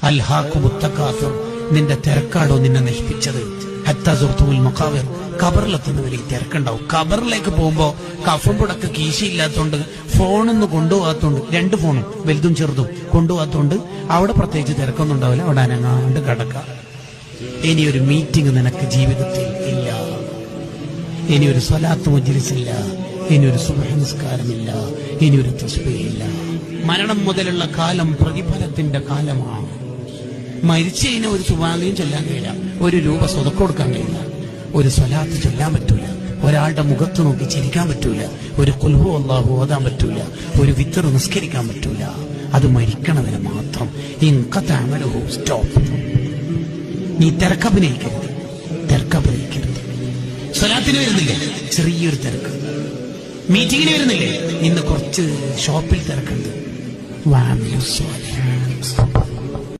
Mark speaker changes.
Speaker 1: അൽഹാഖുമുത് തകാസുർ, നിന്റെ തിരക്കാടോ നിന്നെ നശിപ്പിച്ചത്. ഹത്താ സുർത്തുൽ മഖാബിർ, ഖബറിലെത്തുന്നവരെ ഈ തിരക്കുണ്ടാവും. ഖബറിലേക്ക് പോകുമ്പോ കഫം പുടക്ക് കീശയില്ലാത്തോണ്ട് ഫോണൊന്നും കൊണ്ടുപോകാത്തോണ്ട്, 2 ഫോണും വലുതും ചെറുതും കൊണ്ടുപോകാത്തോണ്ട് അവിടെ പ്രത്യേകിച്ച് തിരക്കൊന്നും ഉണ്ടാവില്ല. അവിടെ അനങ്ങാണ്ട് കിടക്കാം. ഇനിയൊരു മീറ്റിംഗ് നിനക്ക് ജീവിതത്തിൽ ഇല്ല, ഇനിയൊരു സ്വലാത്ത് മജ്ലിസില്ല, ഇനിയൊരു സുബ്ഹ് നിസ്കാരമില്ല, ഇനിയൊരു തസ്ബീഹില്ല. മരണം മുതലുള്ള കാലം പ്രതിഫലത്തിന്റെ കാലമാണ്. മരിച്ചു കഴിഞ്ഞാൽ ഒരു സുബ്ഹാനയും ചൊല്ലാൻ കഴിയില്ല, 1 രൂപ സ്വതക്ക കൊടുക്കാൻ കഴിയില്ല, ഒരു സ്വലാത്ത് ചൊല്ലാൻ പറ്റൂല, ഒരാളുടെ മുഖത്ത് നോക്കി ചിരിക്കാൻ പറ്റൂല, ഒരു ഖുൽ ഹു അല്ലാഹു ഓതാൻ പറ്റൂല, ഒരു വിത്ർ നിസ്കരിക്കാൻ പറ്റൂല. അത് മരിക്കണതിന് മാത്രം. ഇൻഖതഅമലുഹു, സ്റ്റോപ്പ്. നീ തിരക്കഭിനയിക്കരുത്. സ്വലാത്തിന് വരുന്നില്ലേ, ചെറിയൊരു തിരക്ക്. മീറ്റിങ്ങിന് വരുന്നില്ലേ, ഇന്ന് കുറച്ച് ഷോപ്പിൽ തിരക്കുണ്ട്.